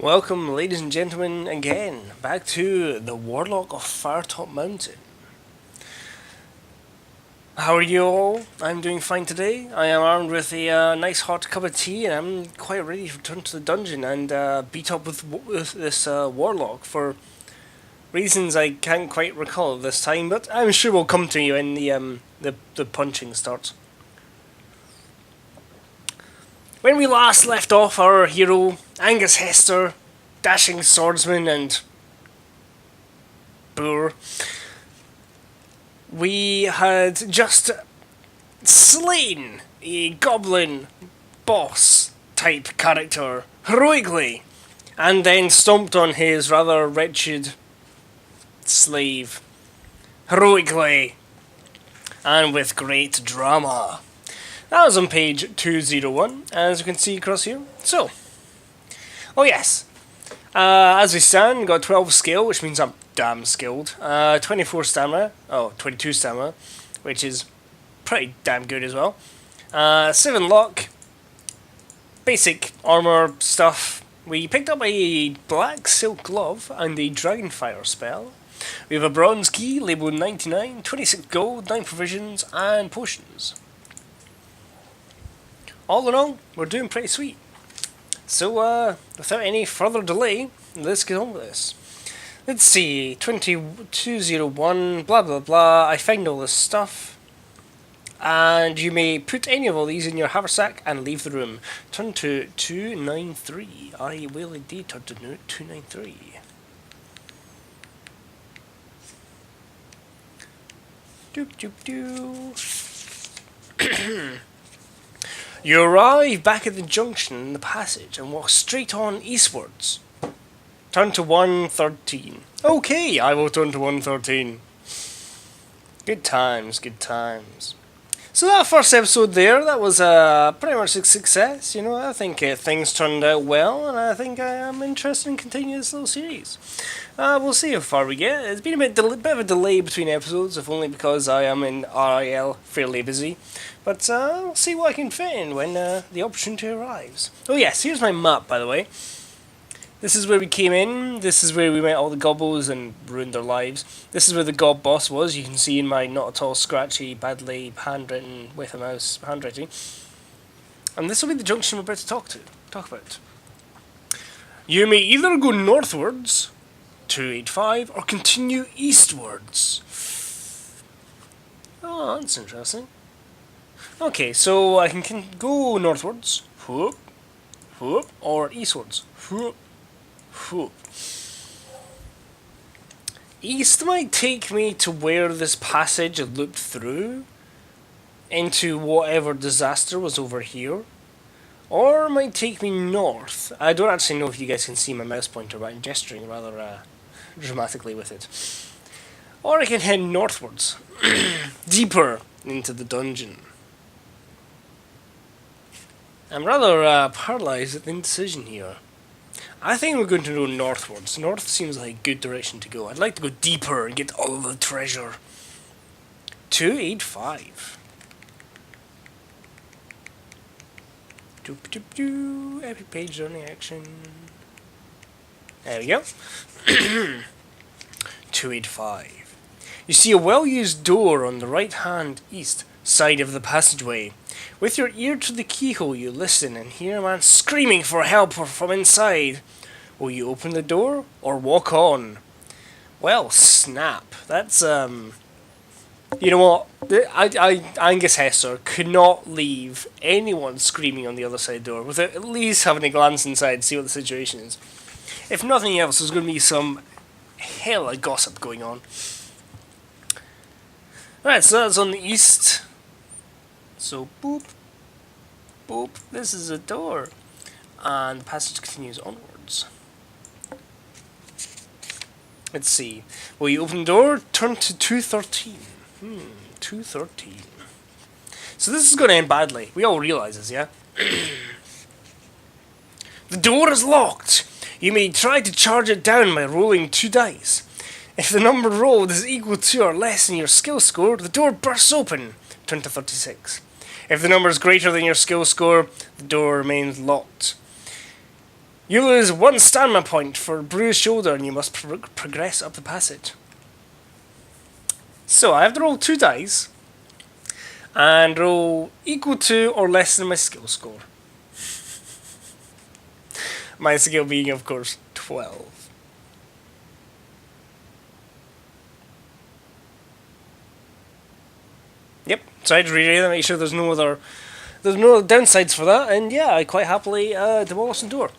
Welcome, ladies and gentlemen, again back to the Warlock of Firetop Mountain. How are you all? I'm doing fine today. I am armed with a nice hot cup of tea, and I'm quite ready to return to the dungeon and beat up with this Warlock for reasons I can't quite recall at this time, but I'm sure we'll come to you when the punching starts. When we last left off, our hero, Angus Hester, dashing swordsman and boor, we had just slain a goblin boss type character heroically, and then stomped on his rather wretched slave heroically and with great drama. That was on page 201, as you can see across here. So, oh yes, as we stand, got 12 skill, which means I'm damn skilled. 24 stamina, 22 stamina, which is pretty damn good as well. 7 luck, basic armor stuff. We picked up a black silk glove and a dragonfire spell. We have a bronze key labelled 99, 26 gold, 9 provisions, and potions. All in all, we're doing pretty sweet. So, without any further delay, let's get on with this. Let's see, 2201, blah blah blah, I found all this stuff. And you may put any of all these in your haversack and leave the room. Turn to 293. I will indeed turn to 293. Doop doop doo. You arrive back at the junction in the passage and walk straight on eastwards. Turn to 113. Okay, I will turn to 113. Good times, good times. So that first episode there, that was pretty much a success. You know, I think things turned out well, and I think I am interested in continuing this little series. We'll see how far we get. It's been a bit of a delay between episodes, if only because I am in RIL fairly busy. But I'll see what I can fit in when the opportunity arrives. Oh yes, here's my map, by the way. This is where we came in, this is where we met all the gobbles and ruined their lives. This is where the gob boss was, you can see in my not at all scratchy, badly handwritten, with a mouse handwriting. And this will be the junction we're about to talk about. You may either go northwards, 285, or continue eastwards. Oh, that's interesting. Okay, so I can go northwards, whoop, whoop, or eastwards, whoop. East might take me to where this passage looped through, into whatever disaster was over here, or might take me north. I don't actually know if you guys can see my mouse pointer, but I'm gesturing rather dramatically with it. Or I can head northwards, deeper into the dungeon. I'm rather paralysed at the indecision here. I think we're going to go northwards. North seems like a good direction to go. I'd like to go deeper and get all of the treasure. 285. Doop doop doo. Epic page on the action. There we go. 285. You see a well-used door on the right-hand east side of the passageway. With your ear to the keyhole, you listen and hear a man screaming for help from inside. Will you open the door or walk on? Well, snap. That's, you know what? Angus Hester could not leave anyone screaming on the other side door without at least having a glance inside to see what the situation is. If nothing else, there's going to be some hella gossip going on. Right, so that's on the east. So, boop, boop, this is a door. And the passage continues onwards. Let's see. Will you open the door? Turn to 213. 213. So this is going to end badly. We all realise this, yeah? The door is locked. You may try to charge it down by rolling 2 dice. If the number rolled is equal to or less than your skill score, the door bursts open. Turn to 36. If the number is greater than your skill score, the door remains locked. You lose 1 stamina point for bruised shoulder, and you must progress up the passage. So I have to roll 2 dice, and roll equal to or less than my skill score. My skill being, of course, 12. Yep, so I had to reread that, make sure there's no other downsides for that, and yeah, I quite happily demolish the door,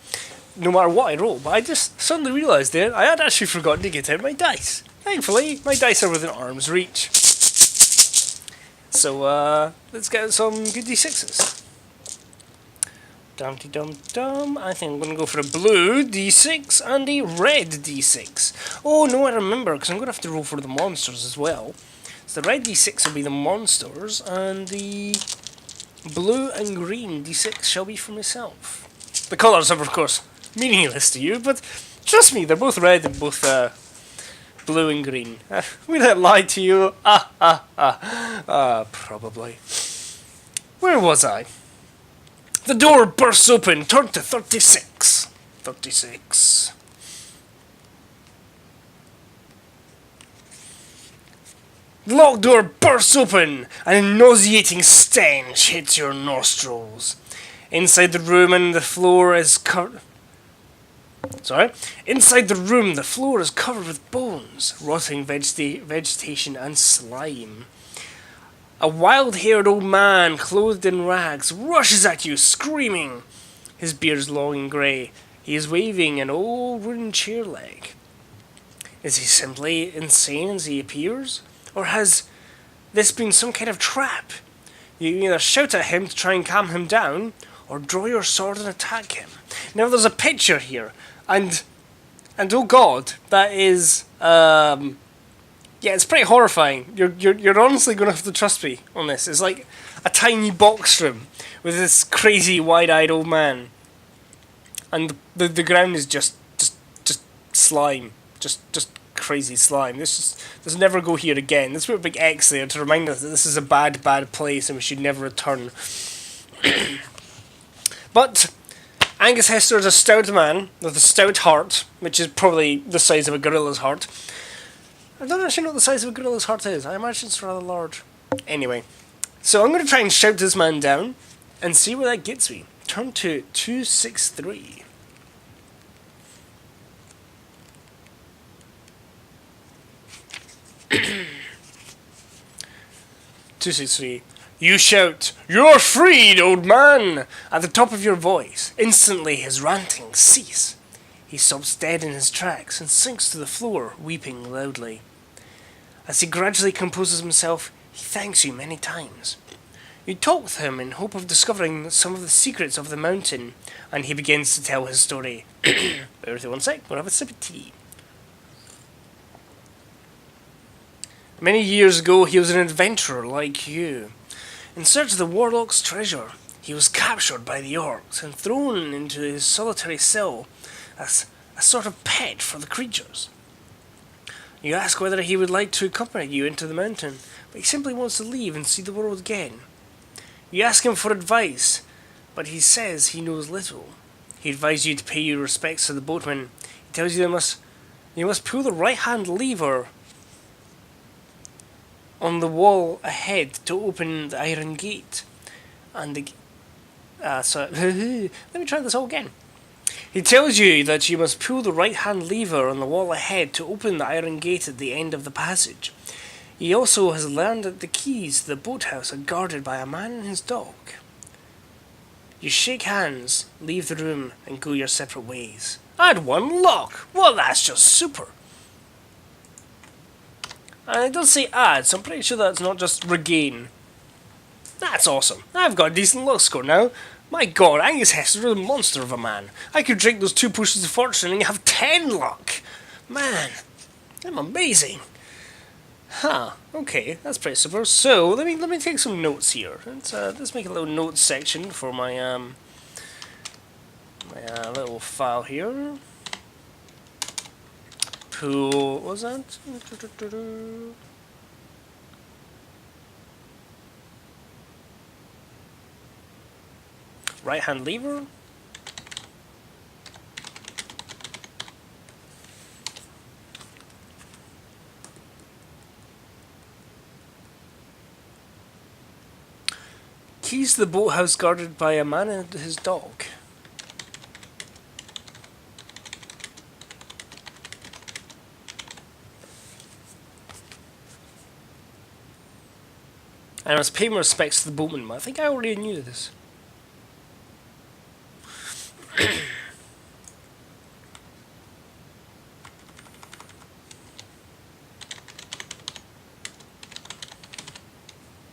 no matter what I roll. But I just suddenly realised there, I had actually forgotten to get out my dice. Thankfully, my dice are within arm's reach. So, let's get some good d6s. Dum-de-dum-dum. I think I'm going to go for a blue d6 and a red d6. Oh, no, I remember, because I'm going to have to roll for the monsters as well. So the red d6 will be the monsters, and the blue and green d6 shall be for myself. The colours are, of course, meaningless to you, but trust me, they're both red and both blue and green. Will that lie to you? Probably. Where was I? The door bursts open, turn to 36. 36. The locked door bursts open, and a nauseating stench hits your nostrils. Inside the room and the floor is covered... Inside the room, the floor is covered with bones, rotting vegetation and slime. A wild-haired old man, clothed in rags, rushes at you, screaming. His beard is long and grey. He is waving an old wooden chair leg. Is he simply insane as he appears? Or has this been some kind of trap? You either shout at him to try and calm him down, or draw your sword and attack him. Now there's a picture here, and oh god, that is yeah, it's pretty horrifying. You're honestly going to have to trust me on this. It's like a tiny box room with this crazy wide-eyed old man, and the ground is just slime, just crazy slime. Let's never go here again. Let's put a big X there to remind us that this is a bad place and we should never return. But Angus Hester is a stout man with a stout heart, which is probably the size of a gorilla's heart. I don't actually know what the size of a gorilla's heart is. I imagine it's rather large. Anyway, so I'm going to try and shout this man down and see where that gets me. Turn to 263. 263. You shout, "You're freed, old man!" at the top of your voice. Instantly his ranting cease. He stops dead in his tracks and sinks to the floor, weeping loudly. As he gradually composes himself, he thanks you many times. You talk with him in hope of discovering some of the secrets of the mountain, and he begins to tell his story. Bear with me 1 sec, we'll have a sip of tea. Many years ago, he was an adventurer like you. In search of the Warlock's treasure, he was captured by the orcs and thrown into his solitary cell as a sort of pet for the creatures. You ask whether he would like to accompany you into the mountain, but he simply wants to leave and see the world again. You ask him for advice, but he says he knows little. He advises you to pay your respects to the boatman. He tells you you must pull the right-hand lever on the wall ahead to open the iron gate. And let me try this all again. He tells you that you must pull the right-hand lever on the wall ahead to open the iron gate at the end of the passage. He also has learned that the keys to the boathouse are guarded by a man and his dog. You shake hands, leave the room, and go your separate ways. I had 1 lock! Well, that's just super! And it does say add, so I'm pretty sure that's not just regain. That's awesome. I've got a decent luck score now. My god, Angus Hester is a monster of a man. I could drink those 2 potions of fortune and have 10 luck. Man, I'm amazing. Huh, okay, that's pretty super. So, let me take some notes here. Let's make a little notes section for my little file here. Pool, what was that? Right hand lever. Keys to the boathouse guarded by a man and his dog. And I must pay my respects to the boatman. I think I already knew this.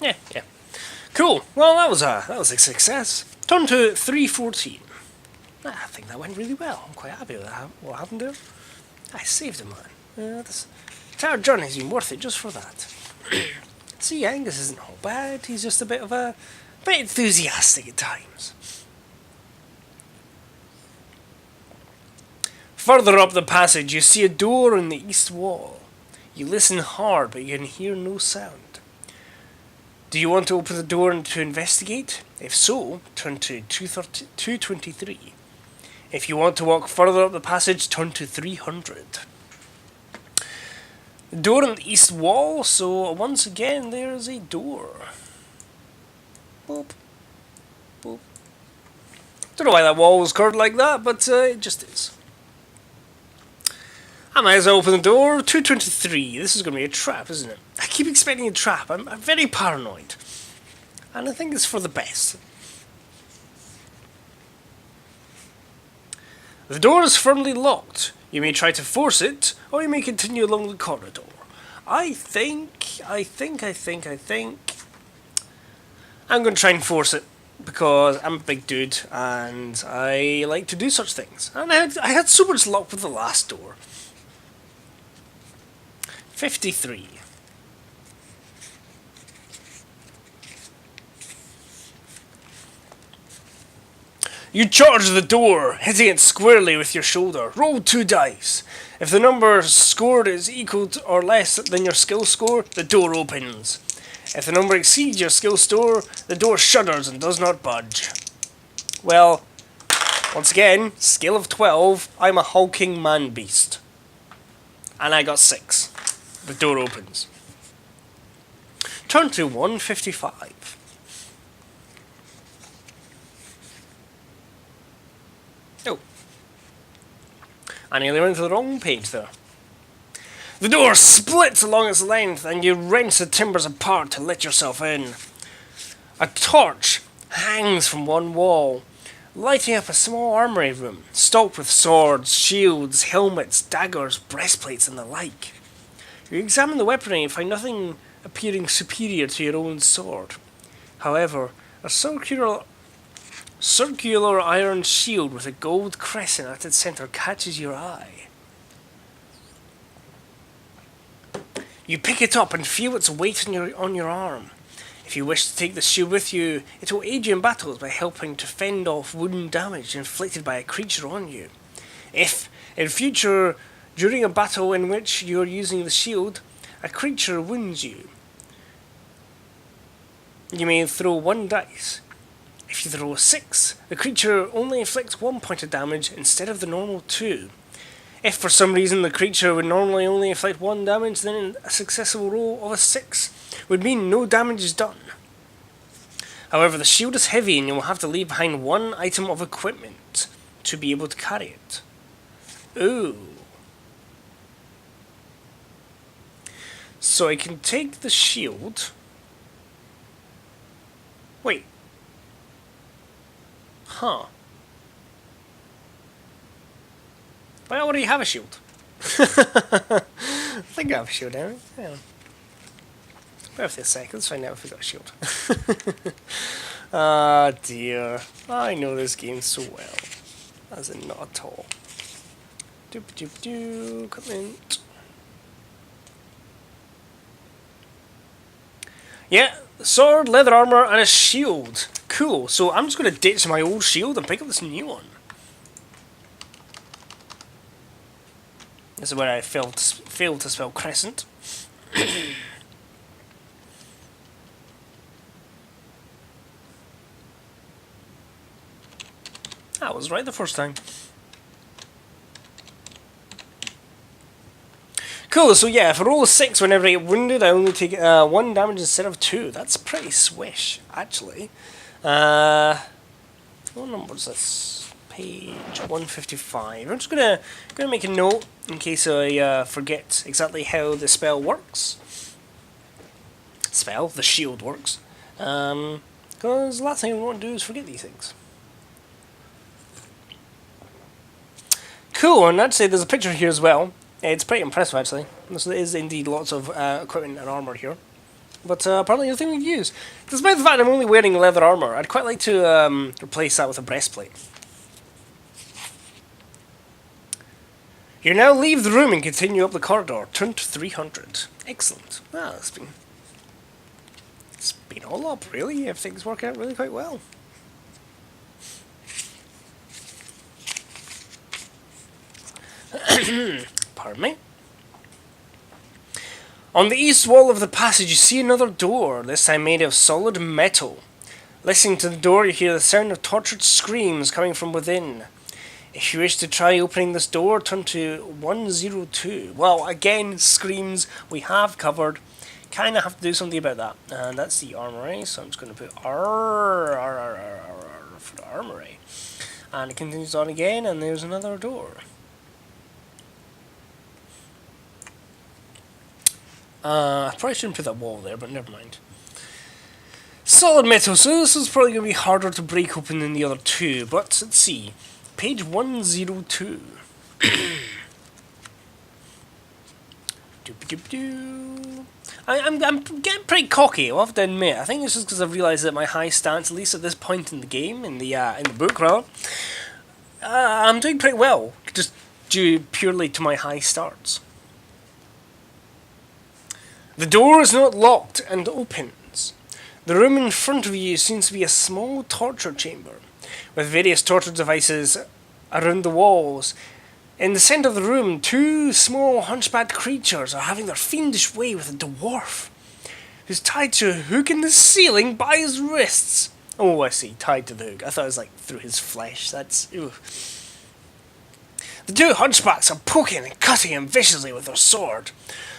Yeah. Cool. Well, that was a success. Turn to 314. I think that went really well. I'm quite happy with that. What happened there? I saved him, man. This entire journey's been worth it just for that. See, Angus isn't all bad. He's just a bit enthusiastic at times. Further up the passage, you see a door in the east wall. You listen hard, but you can hear no sound. Do you want to open the door and to investigate? If so, turn to 223. If you want to walk further up the passage, turn to 300. The door in the east wall, so once again there's a door. Boop. Boop. Don't know why that wall was curved like that, but it just is. I might as well open the door. 223. This is going to be a trap, isn't it? I keep expecting a trap. I'm very paranoid. And I think it's for the best. The door is firmly locked. You may try to force it, or you may continue along the corridor. I think I'm going to try and force it, because I'm a big dude, and I like to do such things. And I had so much luck with the last door. 53. You charge the door, hitting it squarely with your shoulder. Roll 2 dice. If the number scored is equal to or less than your skill score, the door opens. If the number exceeds your skill score, the door shudders and does not budge. Well, once again, scale of 12, I'm a hulking man-beast. And I got 6. The door opens. Turn to 155. Oh. I nearly went to the wrong page there. The door splits along its length and you wrench the timbers apart to let yourself in. A torch hangs from one wall, lighting up a small armory room, stocked with swords, shields, helmets, daggers, breastplates and the like. You examine the weaponry and find nothing appearing superior to your own sword. However, a circular iron shield with a gold crescent at its centre catches your eye. You pick it up and feel its weight on your arm. If you wish to take the shield with you, it will aid you in battles by helping to fend off wound damage inflicted by a creature on you. If, in future, during a battle in which you are using the shield, a creature wounds you, you may throw 1 dice. If you throw a 6, the creature only inflicts 1 point of damage instead of the normal 2. If for some reason the creature would normally only inflict 1 damage, then a successful roll of a 6 would mean no damage is done. However, the shield is heavy and you will have to leave behind 1 item of equipment to be able to carry it. Ooh. So I can take the shield. Wait. Huh. But I already have a shield. I think I have a shield, Aaron. Yeah. Bear with a sec, let's find out if we got a shield. Ah dear. I know this game so well. As in not at all. Doop doop doo, equipment. Yeah, sword, leather armor, and a shield. Cool, so I'm just going to ditch my old shield and pick up this new one. This is where I failed to spell crescent. I was right the first time. Cool, so yeah, if I roll a 6 whenever I get wounded, I only take 1 damage instead of 2. That's pretty swish, actually. What number is this? Page 155. I'm just gonna make a note in case I forget exactly how the spell works. The shield works. Because the last thing I want to do is forget these things. Cool, and actually there's a picture here as well. It's pretty impressive actually. There is indeed lots of equipment and armour here. But apparently nothing we can use. Despite the fact I'm only wearing leather armour, I'd quite like to replace that with a breastplate. You now leave the room and continue up the corridor. Turn to 300. Excellent. Well, it's been all up, really. Everything's working out really quite well. Pardon me. On the east wall of the passage you see another door, this time made of solid metal. Listening to the door you hear the sound of tortured screams coming from within. If you wish to try opening this door, turn to 102. Well, again, screams we have covered. Kinda have to do something about that. And that's the armory, so I'm just going to put R for the armory. And it continues on again, and there's another door. I probably shouldn't put that wall there, but never mind. Solid metal, so this is probably going to be harder to break open than the other two, but let's see. Page 102. I'm getting pretty cocky, I'll have to admit. I think it's just because I've realised that my high stance, at least at this point in the game, in the book rather, I'm doing pretty well, just due purely to my high starts. The door is not locked and opens. The room in front of you seems to be a small torture chamber, with various torture devices around the walls. In the centre of the room, two small hunchbacked creatures are having their fiendish way with a dwarf, who's tied to a hook in the ceiling by his wrists. Oh, I see, tied to the hook. I thought it was like through his flesh. That's... Ew. The two hunchbacks are poking and cutting him viciously with their sword.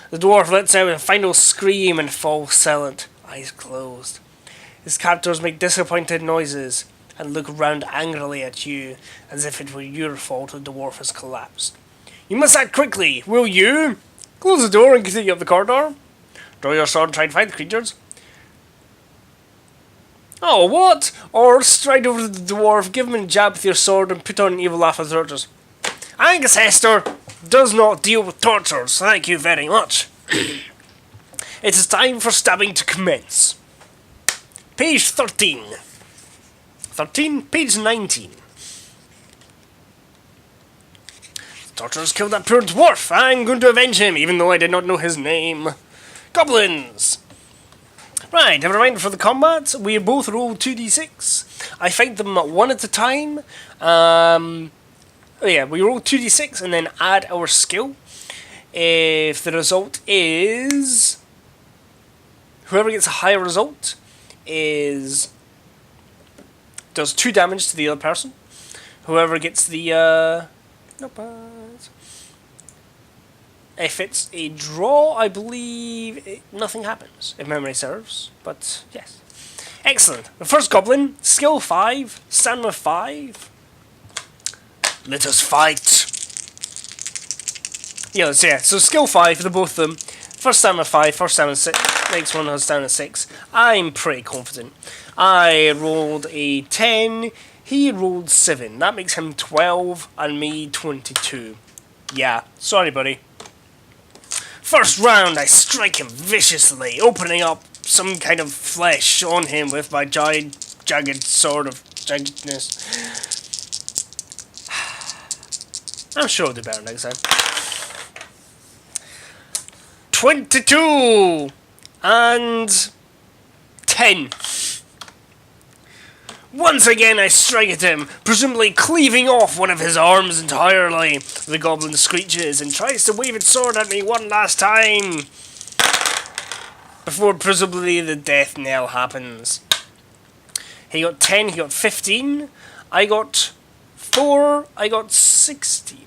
The dwarf lets out a final scream and falls silent, eyes closed. His captors make disappointed noises and look round angrily at you, as if it were your fault the dwarf has collapsed. You must act quickly, will you? Close the door and continue up the corridor. Draw your sword and try and fight the creatures. Oh, what? Or stride over to the dwarf, give him a jab with your sword and put on an evil laugh at the tortures. Angus Hester does not deal with tortures, thank you very much. It is time for stabbing to commence. Page 13. 13, page 19. The torturers killed that poor dwarf. I'm going to avenge him, even though I did not know his name. Goblins! Right, a reminder for the combat. We both roll 2d6. I fight them one at a time. We roll 2d6 and then add our skill. If the result is... Whoever gets a higher result does 2 damage to the other person. Whoever gets the... If it's a draw, I believe nothing happens, if memory serves. But, yes. Excellent. The first goblin, skill 5, stamina 5. Let us fight. Yeah, so skill 5 for the both of them. First stamina 5, first stamina 6. Next one has stamina 6. I'm pretty confident. I rolled a 10. He rolled 7. That makes him 12 and me 22. Yeah, sorry buddy. First round, I strike him viciously, opening up some kind of flesh on him with my jagged sword of jaggedness. I'm sure I'll do better next time. 22 and 10. Once again I strike at him, presumably cleaving off one of his arms entirely. The goblin screeches and tries to wave its sword at me one last time, before presumably the death knell happens. He got 10, he got 15, I got 4, I got 16.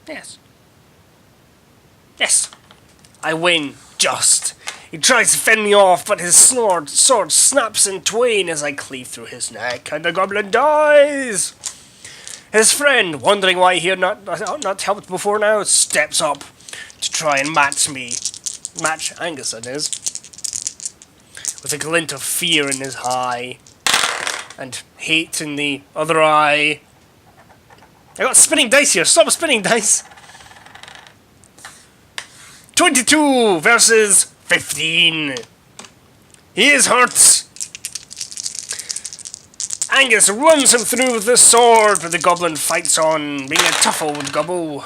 Yes. Yes. I win, just. He tries to fend me off, but his sword snaps in twain as I cleave through his neck, and the goblin dies. His friend, wondering why he had not helped before now, steps up to try and match Angus, that is, with a glint of fear in his eye and hate in the other eye. I got spinning dice here. Stop spinning dice. 22 versus 15. He is hurt. Angus runs him through with the sword, but the goblin fights on, being a tough old gobble.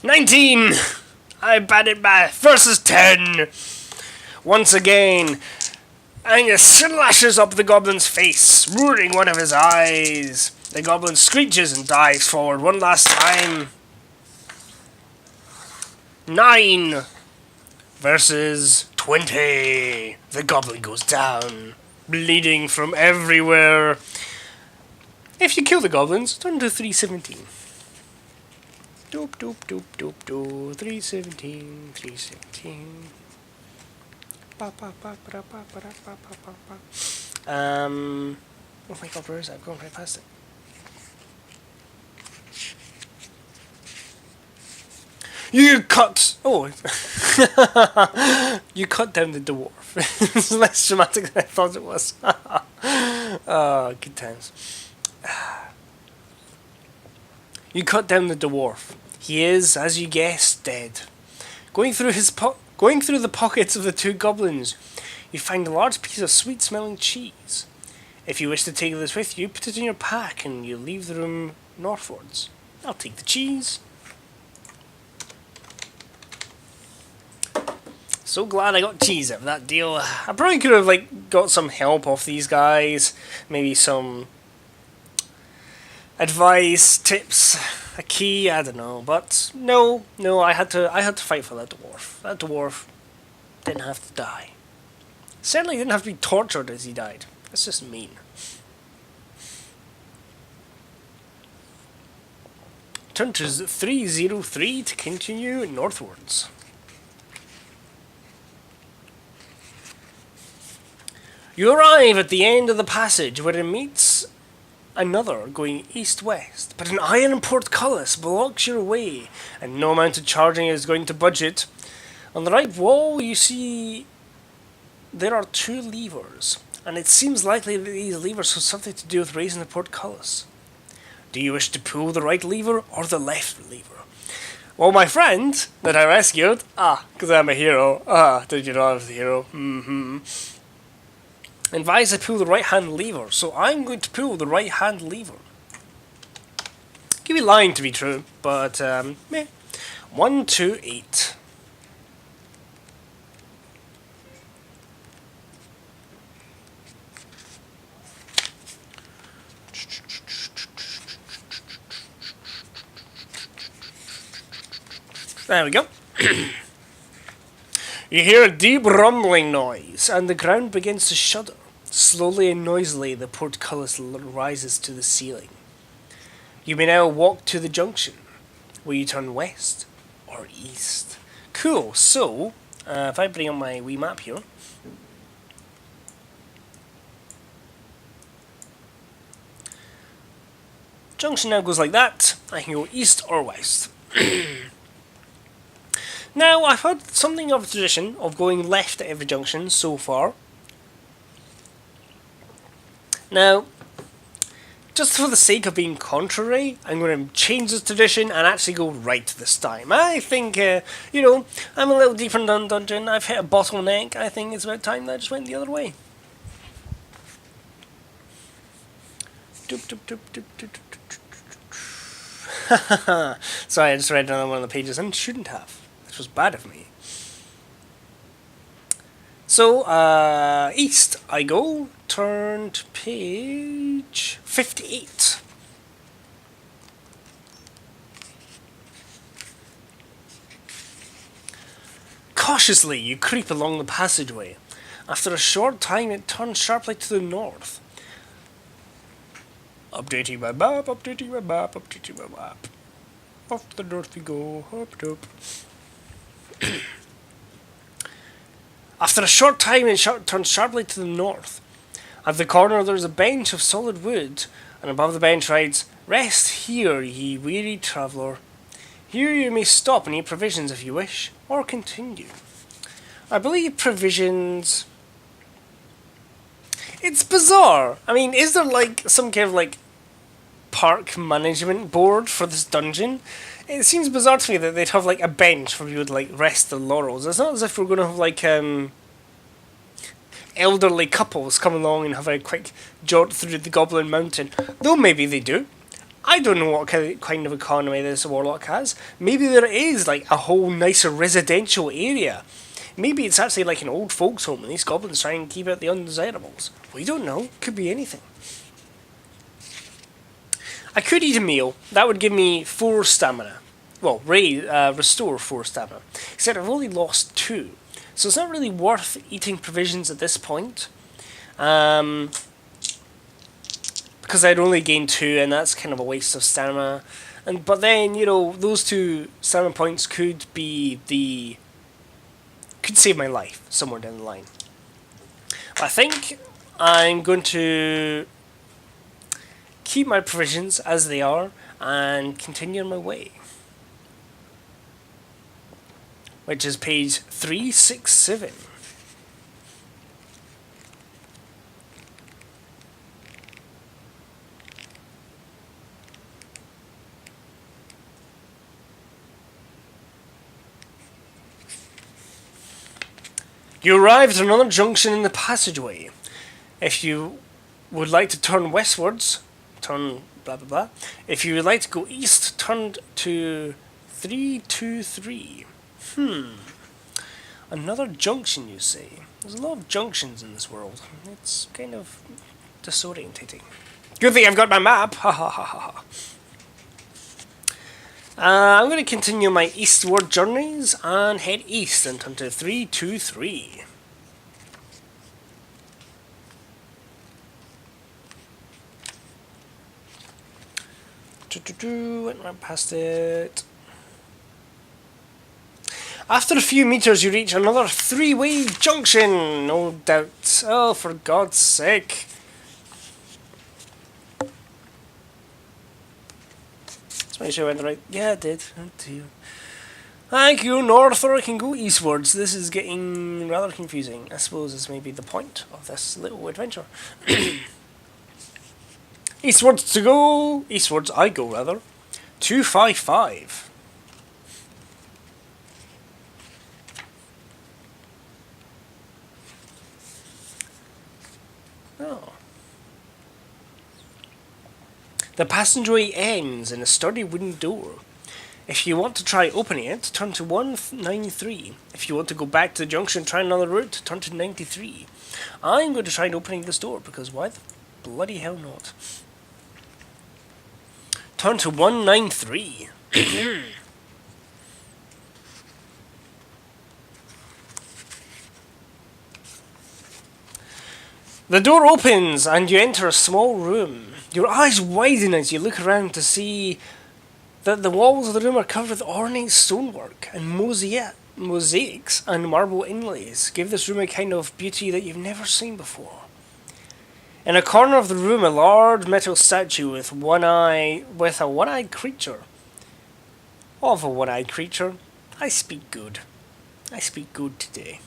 "19! I batted back versus 10. Once again, Angus slashes up the goblin's face, ruining one of his eyes. The goblin screeches and dives forward one last time. 9 versus 20. The goblin goes down, bleeding from everywhere. If you kill the goblins, turn to 317. Doop doop doop doop doop. 317, 317. Oh my god, where is it? I've gone right past it. You cut! Oh! You cut down the dwarf. It's less dramatic than I thought it was. Oh, good times. You cut down the dwarf. He is, as you guessed, dead. Going through the pockets of the two goblins, you find a large piece of sweet-smelling cheese. If you wish to take this with you, put it in your pack and you leave the room northwards. I'll take the cheese. So glad I got cheese out of that deal. I probably could have got some help off these guys. Maybe some advice, tips, a key, I don't know. But no, I had to fight for that dwarf. That dwarf didn't have to die. Certainly didn't have to be tortured as he died. That's just mean. Turn to 303 to continue northwards. You arrive at the end of the passage where it meets another going east-west, but an iron portcullis blocks your way, and no amount of charging is going to budge it. On the right wall you see there are 2 levers, and it seems likely that these levers have something to do with raising the portcullis. Do you wish to pull the right lever or the left lever? Well, my friend that I rescued, because I'm a hero, did you know I was a hero? Advise I pull the right hand lever, so I'm going to pull the right hand lever. Could be lying to be true, but meh. 1, 2, 8. There we go. You hear a deep rumbling noise, and the ground begins to shudder. Slowly and noisily, the portcullis rises to the ceiling. You may now walk to the junction. Will you turn west or east? Cool, so, if I bring up my wee map here. Junction now goes like that. I can go east or west. Now, I've had something of a tradition of going left at every junction so far. Now, just for the sake of being contrary, I'm going to change this tradition and actually go right this time. I think, I'm a little deeper in the dungeon. I've hit a bottleneck. I think it's about time that I just went the other way. Sorry, I just read another one of the pages and shouldn't have. Which was bad of me. So, east I go. Turn to page 58. Cautiously, you creep along the passageway. After a short time, it turns sharply to the north. Updating my map, updating my map, updating my map. Off to the north we go, hop up. After a short time, it turns sharply to the north. At the corner there is a bench of solid wood, and above the bench writes, "Rest here, ye weary traveller. Here you may stop and eat provisions if you wish, or continue." I believe provisions... It's bizarre. I mean, is there like some kind of like park management board for this dungeon? It seems bizarre to me that they'd have like a bench where you would like rest the laurels. It's not as if we're going to have like elderly couples come along and have a quick jaunt through the Goblin Mountain. Though maybe they do. I don't know what kind of economy this Warlock has. Maybe there is like a whole nicer residential area. Maybe it's actually like an old folks home and these goblins try and keep out the undesirables. We don't know. Could be anything. I could eat a meal. That would give me 4 stamina. Well, restore 4 stamina. Except I've only lost 2. So it's not really worth eating provisions at this point. Because I'd only gain 2 and that's kind of a waste of stamina. But then, you know, those 2 stamina points could save my life somewhere down the line. I think I'm going to keep my provisions as they are and continue on my way. Which is page 367. You arrive at another junction in the passageway. If you would like to turn westwards, turn blah blah blah. If you would like to go east, turn to 323. Another junction, you say? There's a lot of junctions in this world. It's kind of disorientating. Good thing I've got my map. Ha ha ha ha ha. I'm going to continue my eastward journeys and head east and turn to 323. Went right past it. After a few meters you reach another 3-way junction, no doubt. Oh, for God's sake. Let's make sure I went right. Yeah, I did. Oh dear. Thank you, north, or I can go eastwards. This is getting rather confusing. I suppose this may be the point of this little adventure. Eastwards to go. Eastwards I go, rather. 255. Oh. The passageway ends in a sturdy wooden door. If you want to try opening it, turn to 193. If you want to go back to the junction and try another route, turn to 93. I'm going to try opening this door, because why the bloody hell not? Turn to 193. The door opens and you enter a small room. Your eyes widen as you look around to see that the walls of the room are covered with ornate stonework and mosaics and marble inlays. Give this room a kind of beauty that you've never seen before. In a corner of the room, a large metal statue with a one-eyed creature. Of a one-eyed creature, I speak good. I speak good today.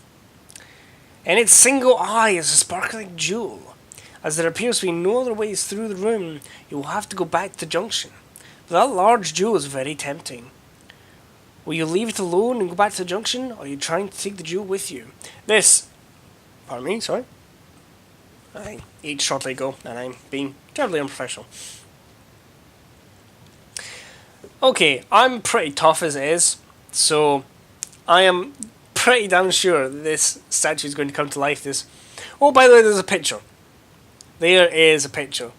In its single eye is a sparkling jewel. As there appears to be no other ways through the room, you will have to go back to the junction. But that large jewel is very tempting. Will you leave it alone and go back to the junction, or are you trying to take the jewel with you? Pardon me, sorry. I ate shortly ago, and I'm being terribly unprofessional. Okay, I'm pretty tough as it is, so I am pretty damn sure this statue is going to come to life. Oh, by the way, there's a picture. There is a picture.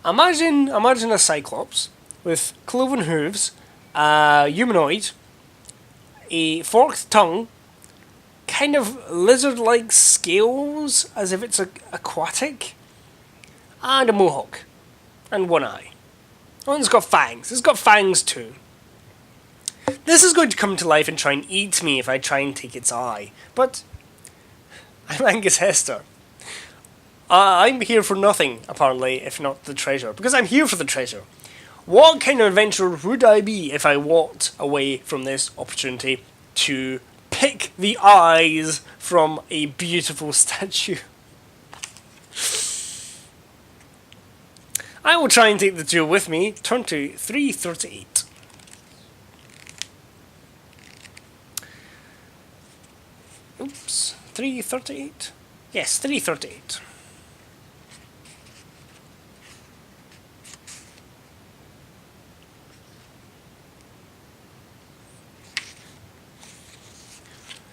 Imagine a cyclops with cloven hooves, humanoid, a forked tongue, kind of lizard-like scales, as if it's aquatic, and a mohawk, and one eye. Oh, and it's got fangs. It's got fangs too. This is going to come to life and try and eat me if I try and take its eye. But I'm Angus Hester. I'm here for nothing, apparently, if not the treasure. Because I'm here for the treasure. What kind of adventurer would I be if I walked away from this opportunity to pick the eyes from a beautiful statue? I will try and take the jewel with me. Turn to 338. Oops, 338? Yes, 338.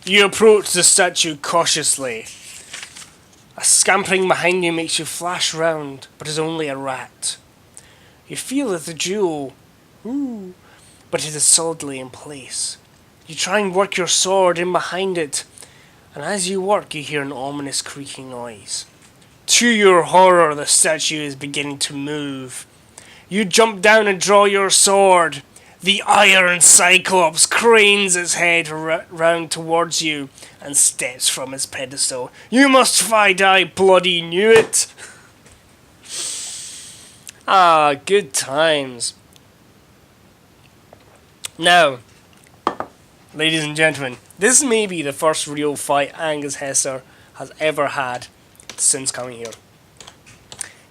You approach the statue cautiously. A scampering behind you makes you flash round, but is only a rat. You feel that the jewel, but it is solidly in place. You try and work your sword in behind it, and as you work you hear an ominous creaking noise. To your horror, the statue is beginning to move. You jump down and draw your sword. The iron Cyclops cranes its head round towards you and steps from its pedestal. You must fight, I bloody knew it! Ah, good times. Now, ladies and gentlemen, this may be the first real fight Angus Hester has ever had since coming here.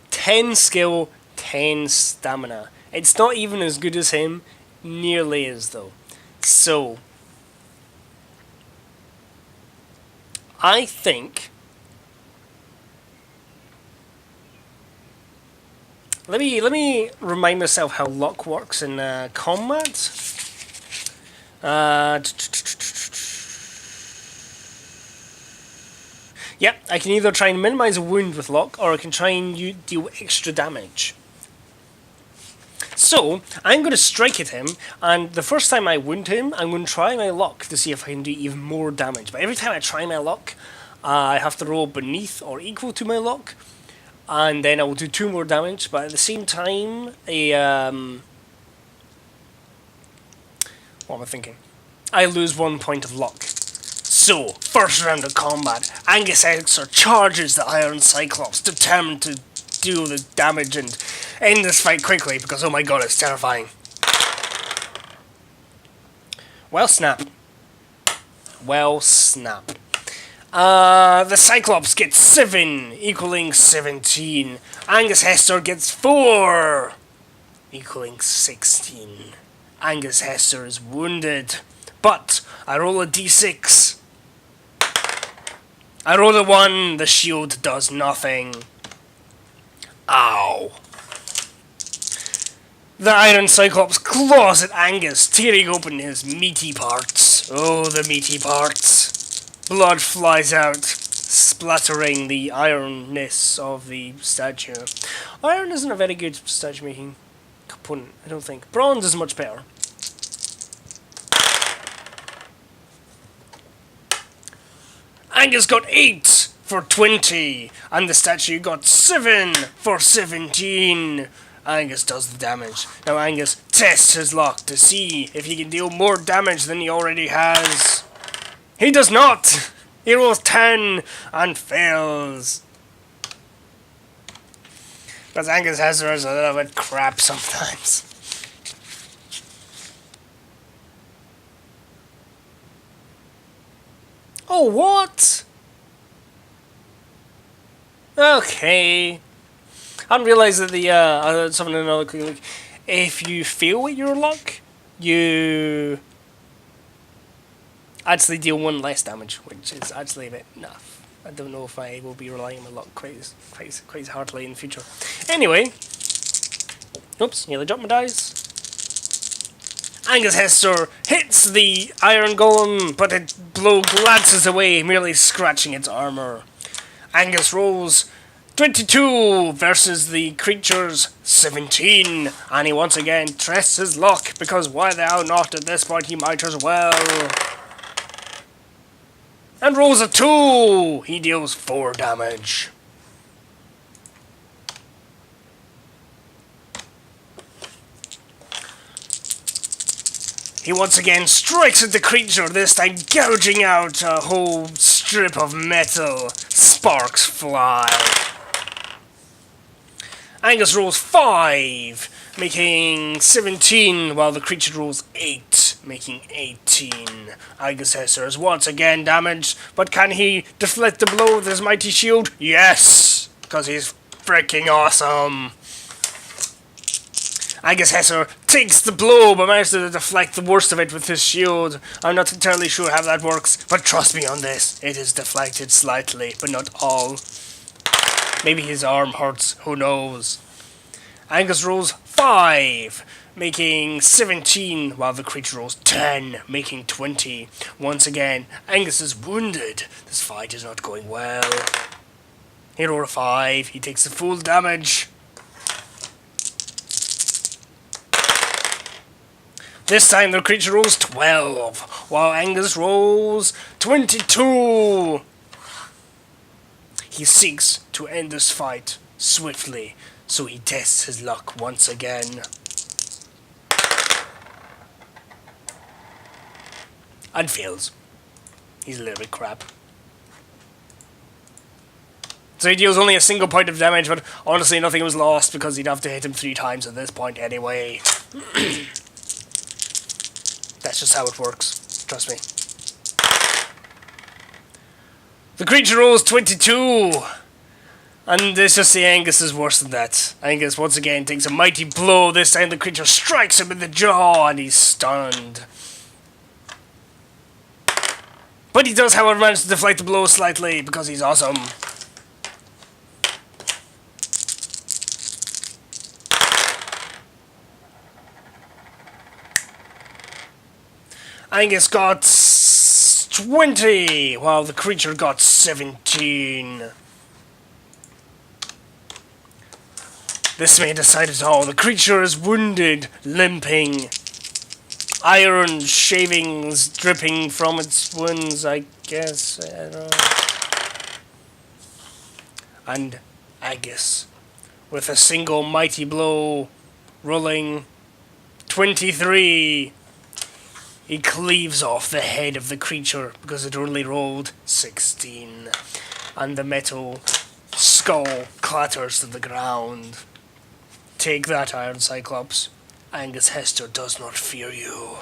10 skill, 10 stamina. It's not even as good as him. Nearly as though. So I think let me remind myself how luck works in combat. Yeah, I can either try and minimize a wound with luck, or I can try and deal extra damage. So, I'm going to strike at him, and the first time I wound him, I'm going to try my luck to see if I can do even more damage. But every time I try my luck, I have to roll beneath or equal to my luck, and then I will do 2 more damage, but at the same time, what am I thinking? I lose 1 point of luck. So, first round of combat, Angus Hester charges the Iron Cyclops, determined to deal the damage and end this fight quickly, because oh my god, it's terrifying. Well, snap. Well, snap. The Cyclops gets 7, equaling 17. Angus Hester gets 4, equaling 16. Angus Hester is wounded, but I roll a d6. I roll a 1, the shield does nothing. Ow. The Iron Cyclops claws at Angus, tearing open his meaty parts. Oh, the meaty parts. Blood flies out, splattering the ironness of the statue. Iron isn't a very good statue making component, I don't think. Bronze is much better. Angus got 8 for 20, and the statue got 7 for 17. Angus does the damage. Now Angus tests his luck to see if he can deal more damage than he already has. He does not! He rolls 10 and fails. Because Angus Hester is a little bit crap sometimes. Oh, what? Okay. I hadn't realised that the, something another quick look. If you fail at your luck, you actually deal 1 less damage, which is actually a bit enough. I don't know if I will be relying on my luck quite as hardly in the future. Anyway. Oops, nearly dropped my dice. Angus Hester hits the iron golem, but its blow glances away, merely scratching its armour. Angus rolls 22 versus the creature's 17, and he once again tests his luck, because why the hell not at this point, he might as well. And rolls a 2! He deals 4 damage. He once again strikes at the creature, this time gouging out a whole strip of metal. Sparks fly. Angus rolls 5, making 17, while the creature rolls 8, making 18. Angus Hesser is once again damaged, but can he deflect the blow with his mighty shield? Yes! Because he's freaking awesome. Angus Hesser takes the blow, but manages to deflect the worst of it with his shield. I'm not entirely sure how that works, but trust me on this. It is deflected slightly, but not all. Maybe his arm hurts, who knows. Angus rolls 5, making 17, while the creature rolls 10, making 20. Once again, Angus is wounded. This fight is not going well. He rolled a 5, he takes the full damage. This time the creature rolls 12, while Angus rolls 22. He seeks to end this fight swiftly, so he tests his luck once again. And fails. He's a little bit crap. So he deals only a single point of damage, but honestly nothing was lost because he'd have to hit him 3 times at this point anyway. That's just how it works. Trust me. The creature rolls 22. And let's just say Angus is worse than that. Angus once again takes a mighty blow. This time the creature strikes him in the jaw and he's stunned. But he does, however, manage to deflect the blow slightly because he's awesome. Angus got 20, while the creature got 17. This may decide it all. The creature is wounded, limping. Iron shavings dripping from its wounds, I guess. I don't know. And Angus, with a single mighty blow, rolling 23. He cleaves off the head of the creature because it only rolled 16. And the metal skull clatters to the ground. Take that, Iron Cyclops. Angus Hester does not fear you.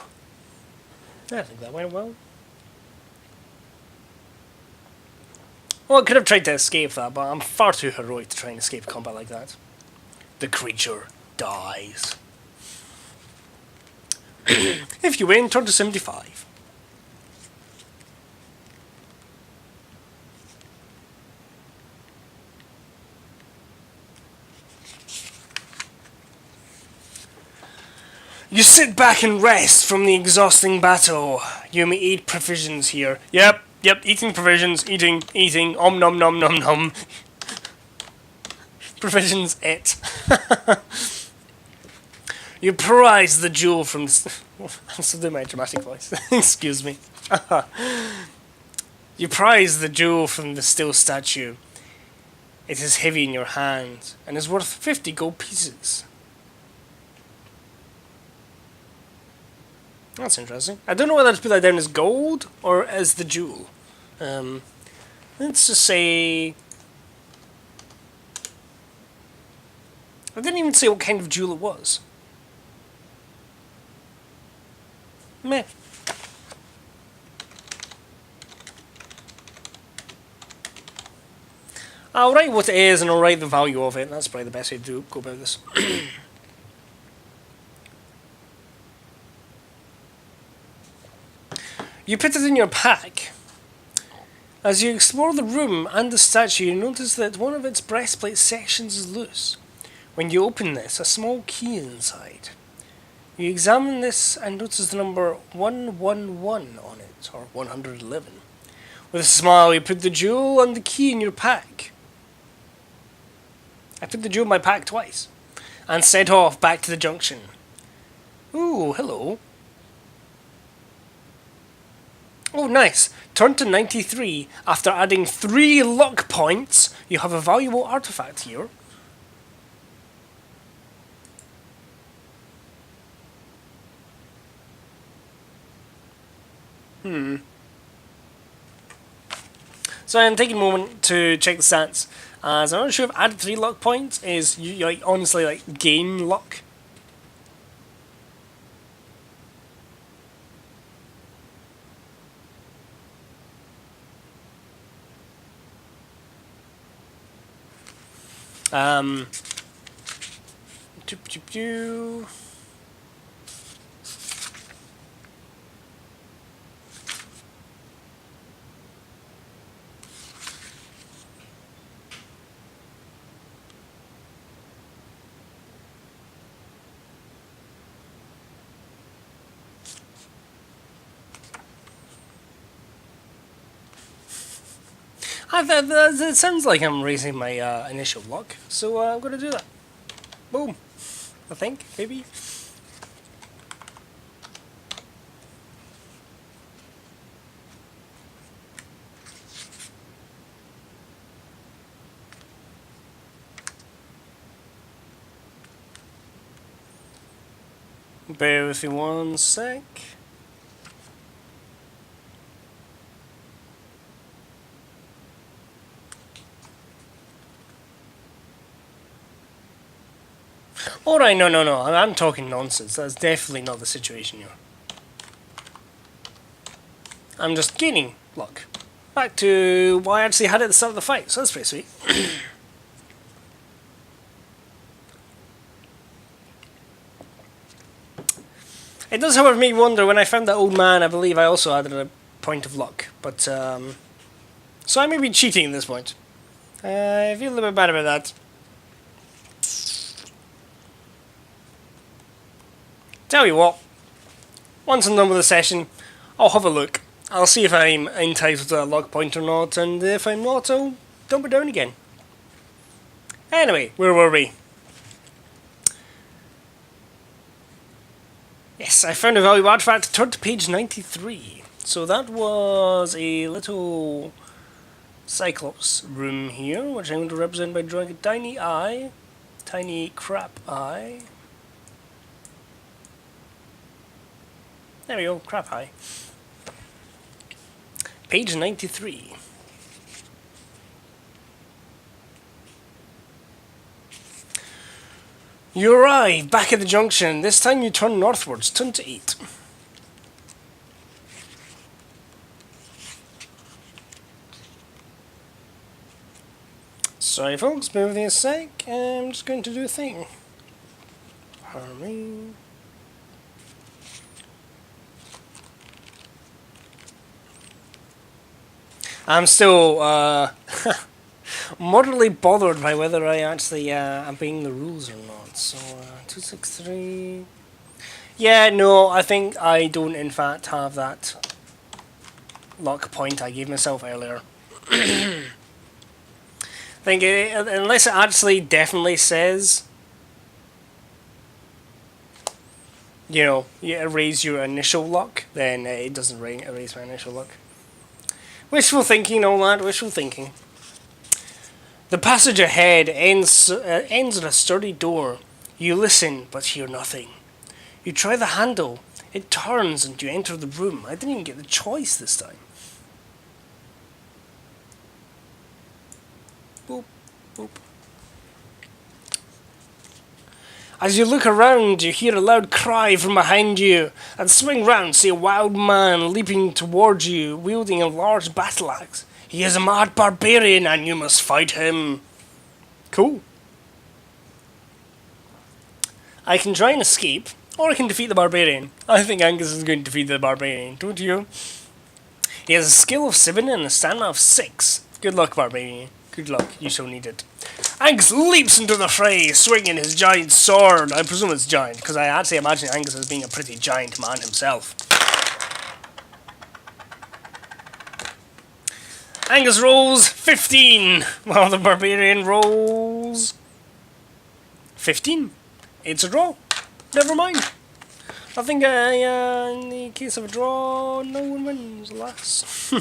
I think that went well. Well, I could have tried to escape that, but I'm far too heroic to try and escape combat like that. The creature dies. If you win, turn to 75. You sit back and rest from the exhausting battle. You may eat provisions here. Yep, eating provisions, eating, om nom nom nom nom. Provisions it. You prize the jewel from the... I'm still doing my dramatic voice. Excuse me. You prize the jewel from the still statue. It is heavy in your hand and is worth 50 gold pieces. That's interesting. I don't know whether to put that down as gold or as the jewel. Let's just say... I didn't even say what kind of jewel it was. Meh. I'll write what it is and I'll write the value of it. That's probably the best way to go about this. You put it in your pack. As you explore the room and the statue, you notice that one of its breastplate sections is loose. When you open this, a small key is inside. You examine this and notice the number 111 on it, or 111. With a smile, you put the jewel and the key in your pack. I put the jewel in my pack twice, and set off back to the junction. Ooh, hello. Oh, nice. Turn to 93. After adding 3 luck points, you have a valuable artifact here. So I'm taking a moment to check the stats. As I'm not sure if add 3 luck points is you like honestly like gain luck. Um. Doop, doop, doo. It sounds like I'm raising my initial luck, so I'm going to do that. Boom. I think, maybe. Bear with me one sec. Alright, no. I'm talking nonsense. That's definitely not the situation here. I'm just gaining luck. Back to what I actually had at the start of the fight, so that's pretty sweet. It does, however, make me wonder, when I found that old man, I believe I also added a point of luck. But, so I may be cheating at this point. I feel a little bit bad about that. Tell you what, once I'm done with the session, I'll have a look. I'll see if I'm entitled to a luck point or not, and if I'm not, I'll dump it down again. Anyway, where were we? Yes, I found a valuable artifact. Turn to page 93. So that was a little Cyclops room here, which I'm going to represent by drawing a tiny eye. Tiny crap eye. There we go, crap eye. Page 93. You arrive back at the junction. This time you turn northwards. Turn to 8. Sorry folks, bear with me a sec. I'm just going to do a thing. Harmony. I'm still moderately bothered by whether I actually am obeying the rules or not. So 263. Yeah, no, I think I don't in fact have that luck point I gave myself earlier. I think unless it actually definitely says, you know, you erase your initial luck, then it doesn't erase my initial luck. Wishful thinking, all that, wishful thinking. The passage ahead ends at a sturdy door. You listen, but hear nothing. You try the handle. It turns and you enter the room. I didn't even get the choice this time. Boop, boop. As you look around, you hear a loud cry from behind you, and swing round, see a wild man leaping towards you, wielding a large battle axe. He is a mad barbarian, and you must fight him. Cool. I can try and escape, or I can defeat the barbarian. I think Angus is going to defeat the barbarian, don't you? He has a skill of 7 and a stamina of 6. Good luck, barbarian. Good luck, you shall need it. Angus leaps into the fray, swinging his giant sword. I presume it's giant, because I actually imagine Angus as being a pretty giant man himself. Angus rolls 15, while the barbarian rolls 15. It's a draw. Never mind. I think in the case of a draw, no one wins, alas.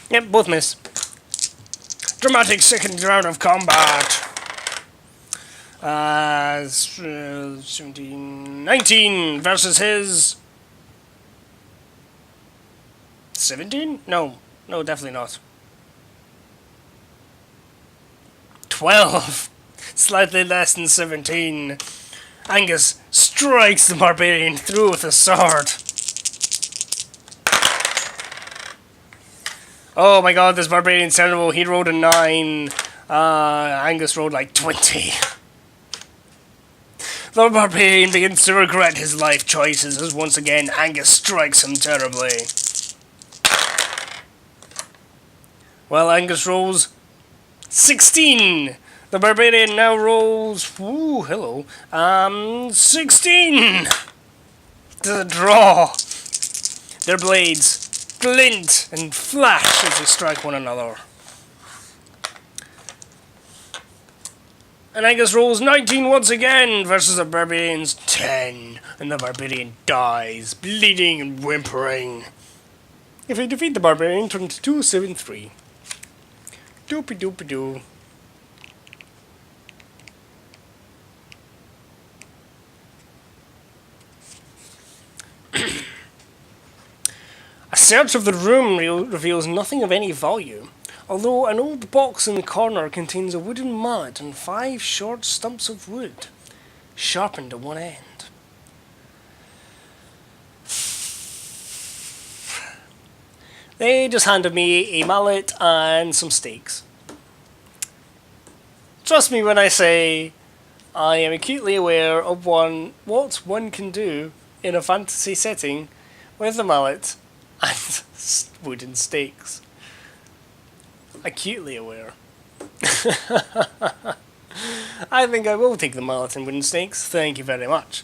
Yep, both miss. Dramatic second round of combat. 17, 19 versus his 17? No, definitely not. 12. Slightly less than 17. Angus strikes the barbarian through with a sword. Oh my god, this barbarian's terrible. He rolled a 9. Angus rolled like 20. The barbarian begins to regret his life choices as once again Angus strikes him terribly. Well, Angus rolls 16. The barbarian now rolls, ooh, hello, 16. To the draw. Their blades glint and flash as they strike one another. And Angus rolls 19 once again versus the barbarian's 10. And the barbarian dies, bleeding and whimpering. If you defeat the barbarian, turn to 273. Doopy doopy doo. A search of the room reveals nothing of any value, although an old box in the corner contains a wooden mallet and 5 short stumps of wood, sharpened at one end. They just handed me a mallet and some stakes. Trust me when I say I am acutely aware of what one can do in a fantasy setting with a mallet and wooden stakes. Acutely aware. I think I will take the mallet and wooden stakes. Thank you very much.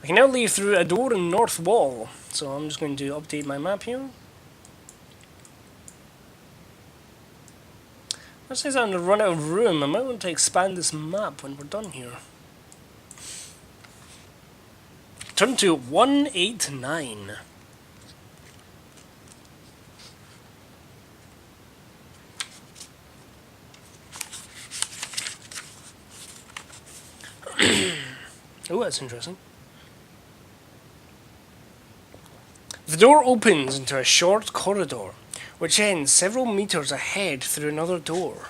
I can now leave through a door in the north wall, so I'm just going to update my map here. It says I'm going to run out of room. I might want to expand this map when we're done here. Turn to 189. Oh, that's interesting. The door opens into a short corridor, which ends several meters ahead through another door.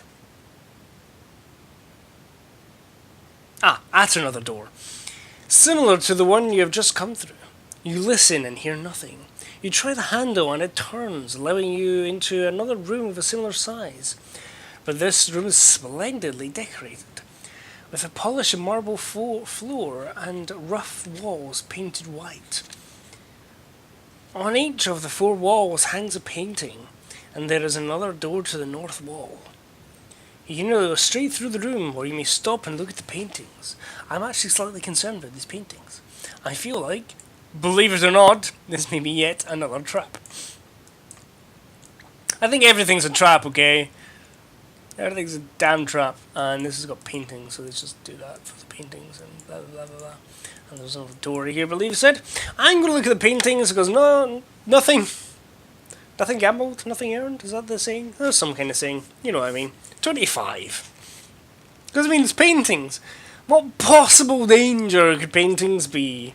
At another door. Similar to the one you have just come through. You listen and hear nothing. You try the handle and it turns, allowing you into another room of a similar size. But this room is splendidly decorated, with a polished marble floor and rough walls painted white. On each of the 4 walls hangs a painting, and there is another door to the north wall. You can go straight through the room, or you may stop and look at the paintings. I'm actually slightly concerned about these paintings. I feel like, believe it or not, this may be yet another trap. I think everything's a trap, okay? Everything's a damn trap, and this has got paintings, so let's just do that for the paintings, and blah blah blah blah. And there's another door here, I believe it said. I'm going to look at the paintings, because no, nothing gambled, nothing earned, is that the saying? There's some kind of saying, you know what I mean. 25. Because I mean, it's paintings. What possible danger could paintings be?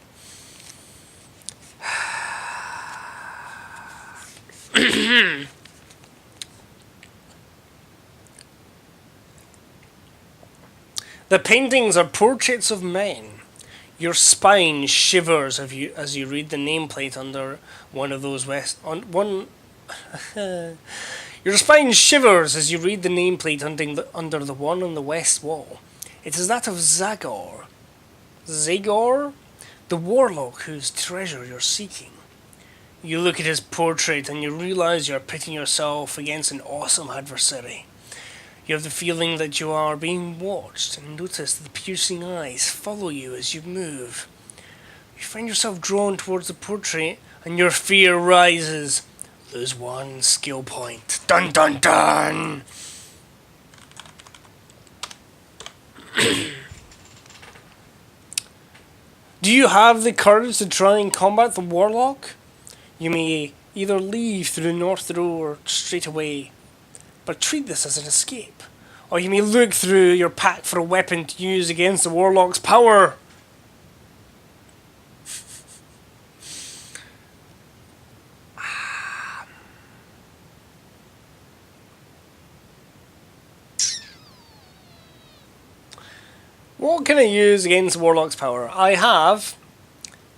The paintings are portraits of men. Your spine shivers as you read the nameplate under one of those Your spine shivers as you read the nameplate under the one on the west wall. It is that of Zagor. Zagor? The warlock whose treasure you're seeking. You look at his portrait and you realize you're pitting yourself against an awesome adversary. You have the feeling that you are being watched and notice that the piercing eyes follow you as you move. You find yourself drawn towards the portrait and your fear rises. lose 1 skill point. Dun dun dun! Do you have the courage to try and combat the Warlock? You may either leave through the north door straight away, but treat this as an escape. Or you may look through your pack for a weapon to use against the Warlock's power. What can I use against the Warlock's power? I have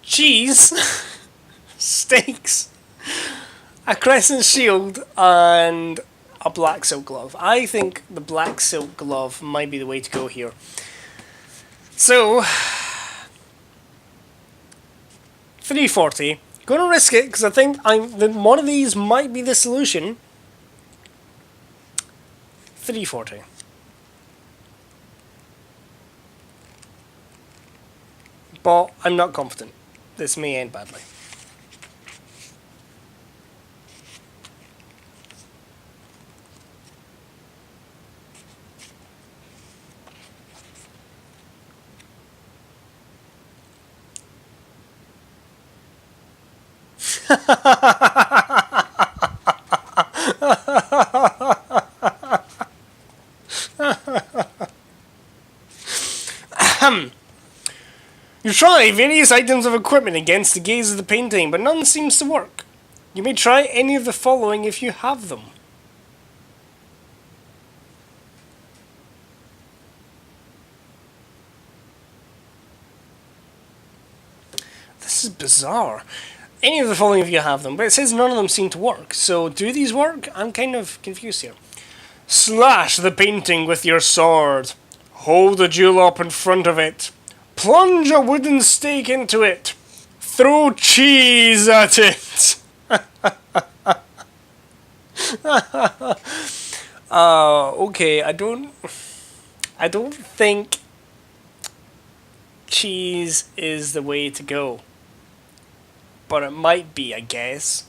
cheese, steaks, a crescent shield, and a black silk glove. I think the black silk glove might be the way to go here. So, 340. Gonna risk it because I think one of these might be the solution. 340. But I'm not confident. This may end badly. You try various items of equipment against the gaze of the painting, but none seems to work. You may try any of the following if you have them. This is bizarre. Any of the following if you have them, but it says none of them seem to work. So do these work? I'm kind of confused here. Slash the painting with your sword. Hold the jewel up in front of it. Plunge a wooden stake into it. Throw cheese at it. Okay, I don't think cheese is the way to go. But it might be, I guess.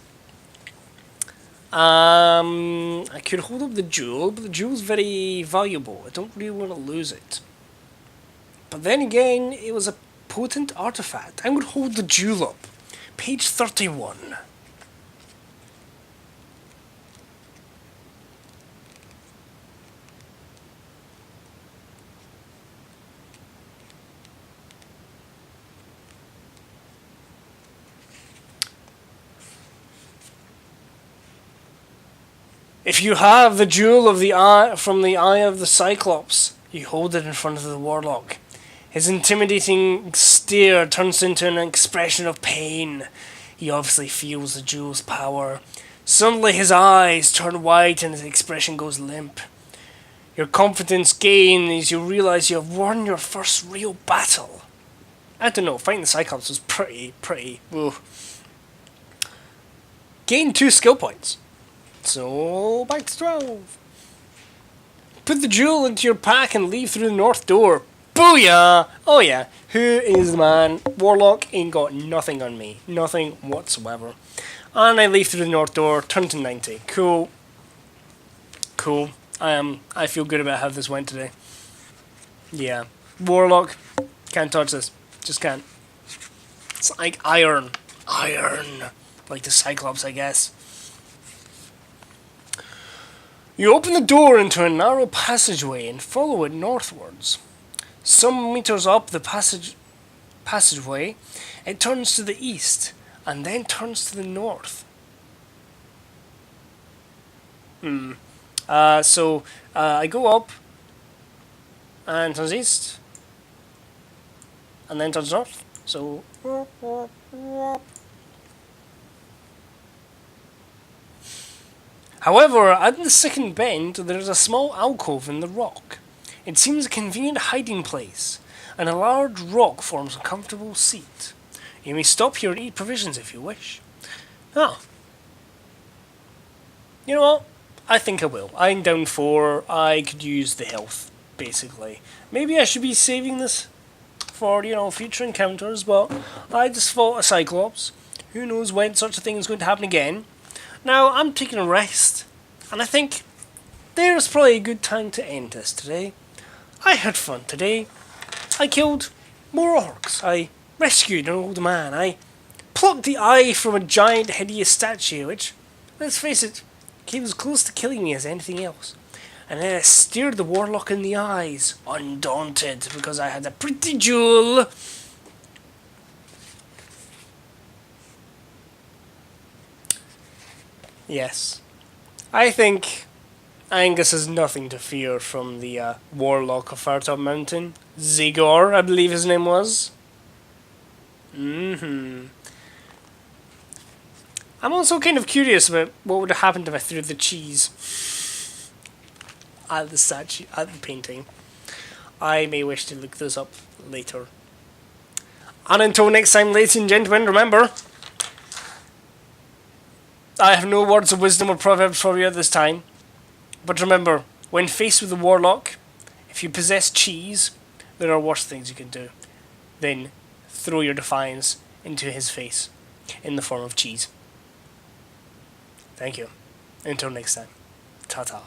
I could hold up the jewel, but the jewel's very valuable. I don't really want to lose it. But then again, it was a potent artifact. I would hold the jewel up. Page 31. If you have the jewel of the eye from the eye of the Cyclops, you hold it in front of the Warlock. His intimidating stare turns into an expression of pain. He obviously feels the jewel's power. Suddenly his eyes turn white and his expression goes limp. Your confidence gains as you realize you have won your first real battle. I don't know, fighting the Cyclops was pretty. Ooh. Gain 2 skill points. So, back to 12. Put the jewel into your pack and leave through the north door. Booyah! Oh yeah, who is the man? Warlock ain't got nothing on me. Nothing whatsoever. And I leave through the north door, turn to 90. Cool. Cool. I feel good about how this went today. Yeah. Warlock, can't touch this. Just can't. It's like iron. Iron. Like the Cyclops, I guess. You open the door into a narrow passageway and follow it northwards. Some meters up the passageway, it turns to the east and then turns to the north. So I go up and turns east and then turns north. So however, at the second bend, there is a small alcove in the rock. It seems a convenient hiding place, and a large rock forms a comfortable seat. You may stop here and eat provisions if you wish. Oh. You know what? I think I will. I'm down 4. I could use the health, basically. Maybe I should be saving this for, future encounters, but I just fought a Cyclops. Who knows when such a thing is going to happen again. Now, I'm taking a rest, and I think there's probably a good time to end this today. I had fun today. I killed more orcs. I rescued an old man. I plucked the eye from a giant hideous statue, which, let's face it, came as close to killing me as anything else. And then I stared the warlock in the eyes, undaunted, because I had a pretty jewel. Yes. I think Angus has nothing to fear from the Warlock of Firetop Mountain. Zigor, I believe his name was. I'm also kind of curious about what would have happened if I threw the cheese at the statue, at the painting. I may wish to look this up later. And until next time, ladies and gentlemen, remember, I have no words of wisdom or proverbs for you at this time. But remember, when faced with a warlock, if you possess cheese, there are worse things you can do than throw your defiance into his face in the form of cheese. Thank you. Until next time. Ta-ta.